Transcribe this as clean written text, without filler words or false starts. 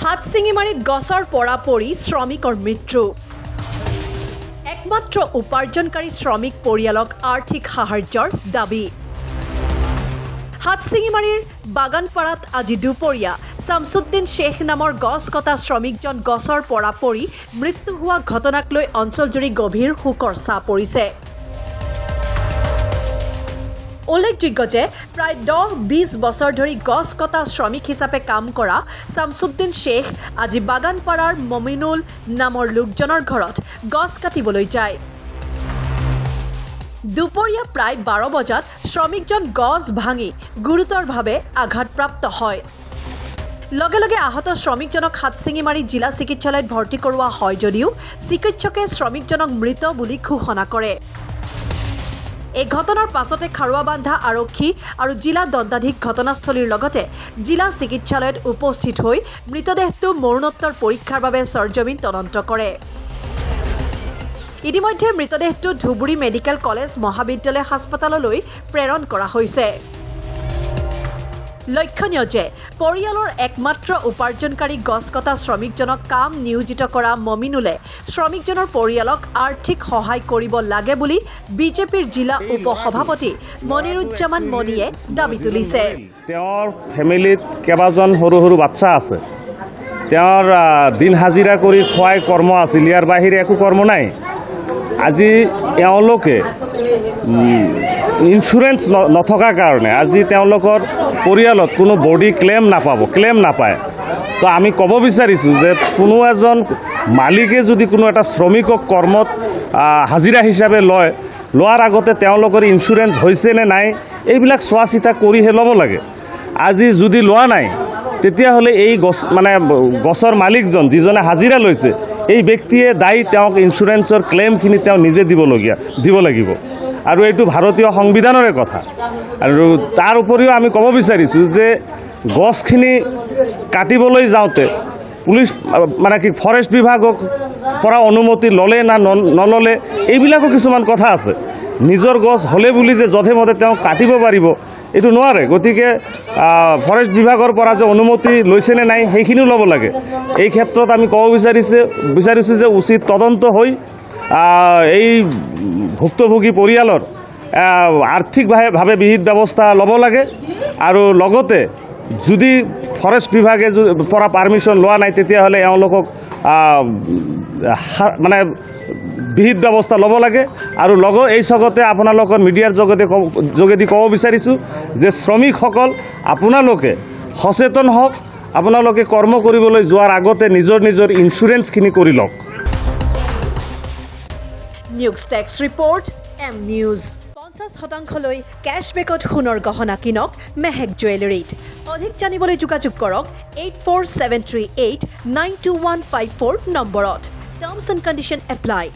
হাতছিঙিমাৰীত গছৰ পৰা পৰি শ্ৰমিকৰ মৃত্যু। একমাত্ৰ উপাৰ্জনকাৰী শ্ৰমিক পৰিয়ালক আৰ্থিক সাহায্যৰ দাবী। হাতছিঙিমাৰীৰ বাগানপাৰাত আজি দুপৰীয়া শামছুদ্দিন শ্বেখ নামৰ গছ কটা শ্ৰমিকজন গছৰ পৰা পৰি মৃত্যু হোৱা ঘটনাক লৈ অঞ্চলজুৰি গভীৰ শোকৰ ছাঁ পৰিছে। উল্লেখযোগ্য যে প্ৰায় 10-20 বছৰ ধৰি গছ কটা শ্ৰমিক হিচাপে কাম কৰা শামছুদ্দিন শ্বেখ আজি বাগানপাৰাৰ মমিনুল নামৰ লোকজনৰ ঘৰত গছ কাটিবলৈ যায়। দুপৰীয়া প্ৰায় 12 বজাত শ্ৰমিকজন গছ ভাঙি গুৰুতৰভাৱে আঘাতপ্ৰাপ্ত হয়। লগে লগে আহত শ্ৰমিকজনক হাতছিঙিমাৰী জিলা চিকিৎসালয়ত ভৰ্তি কৰোৱা হয় যদিও চিকিৎসকে শ্ৰমিকজনক মৃত বুলি ঘোষণা কৰে। এই ঘটনাৰ পাছতে খাৰুৱাবান্ধা আৰক্ষী আৰু জিলা দণ্ডাধীশ ঘটনাস্থলীৰ লগতে জিলা চিকিৎসালয়ত উপস্থিত হৈ মৃতদেহটো মৰণোত্তৰ পৰীক্ষাৰ বাবে চৰজমিন তদন্ত কৰে। ইতিমধ্যে মৃতদেহটো ধুবুৰী মেডিকেল কলেজ মহাবিদ্যালয় হাস্পতাললৈ প্ৰেৰণ কৰা হৈছে। লক্ষণীয় যে পৰিয়ালৰ একমাত্ৰ উপাৰ্জনকাৰী গছ কটা শ্ৰমিকজনক কাম নিয়োজিত কৰা মমিনুলে শ্ৰমিকজনৰ পৰিয়ালক আৰ্থিক সহায় কৰিব লাগে বুলি বিজেপিৰ জিলা উপসভাপতি মনিৰুজ্জামান মনিয়ে দাবী তুলিছে। তেওঁৰ ফেমিলিত কেইবাজন সৰু সৰু বাচ্চা আছে। তেওঁৰ দিন হাজিৰা কৰি খোৱাই কৰ্ম আছিল, ইয়াৰ বাহিৰে একো কৰ্ম নাই। আজি এওঁলোকে ইঞ্চুৰেঞ্চ নথকাৰ কাৰণে আজি তেওঁলোকৰ পৰিয়ালত কোনো বডি ক্লেম নাপায়। তো আমি ক'ব বিচাৰিছোঁ যে কোনো এজন মালিকে যদি কোনো এটা শ্ৰমিকক কৰ্মত হাজিৰা হিচাপে লোৱাৰ আগতে তেওঁলোকৰ ইঞ্চুৰেঞ্চ হৈছে নে নাই এইবিলাক চোৱা চিতা কৰিহে ল'ব লাগে। আজি যদি লোৱা নাই তেতিয়াহ'লে এই গছৰ মালিকজন যিজনে হাজিৰা লৈছে এই ব্যক্তিয়ে দায়ী, তেওঁক ইঞ্চুৰেঞ্চৰ ক্লেইমখিনি তেওঁ নিজে দিব লাগিব। আৰু এইটো ভাৰতীয় সংবিধানৰে কথা। আৰু তাৰ উপৰিও আমি ক'ব বিচাৰিছোঁ যে গছখিনি কাটিবলৈ যাওঁতে পুলিচ ফৰেষ্ট বিভাগক পৰা অনুমতি ল'লে না নল'লে এইবিলাকো কিছুমান কথা আছে। নিজৰ গছ হ'লে বুলি যে যধে মধে তেওঁ কাটিব পাৰিব এইটো নোৱাৰে। গতিকে ফৰেষ্ট বিভাগৰ পৰা যে অনুমতি লৈছে নে নাই সেইখিনিও ল'ব লাগে। এই ক্ষেত্ৰত আমি ক'ব বিচাৰিছোঁ যে উচিত তদন্ত হৈ এই ভুক্তভোগী পৰিয়ালৰ আৰ্থিকভাৱে বিহিত ব্যৱস্থা ল'ব লাগে। আৰু লগতে যদি ফৰেষ্ট বিভাগে পৰা পাৰ্মিশ্যন লোৱা নাই তেতিয়াহ'লে এওঁলোকক বিহিত ব্যৱস্থা ল'ব লাগে। আৰু এই চগতে আপোনালোকৰ মিডিয়াৰ যোগেদি ক'ব বিচাৰিছোঁ যে শ্ৰমিকসকল আপোনালোকে সচেতন হওক, আপোনালোকে কৰ্ম কৰিবলৈ যোৱাৰ আগতে নিজৰ ইঞ্চুৰেঞ্চখিনি কৰি লওক। নিউজ টেক্স ৰিপৰ্ট এম নিউজ। 50% কেশ্ববেকত সোণৰ গহনা কিনক মেহেক জুৱেলাৰীত। অধিক জানিবলৈ যোগাযোগ কৰক 84738921154 নম্বৰত। Terms and condition apply.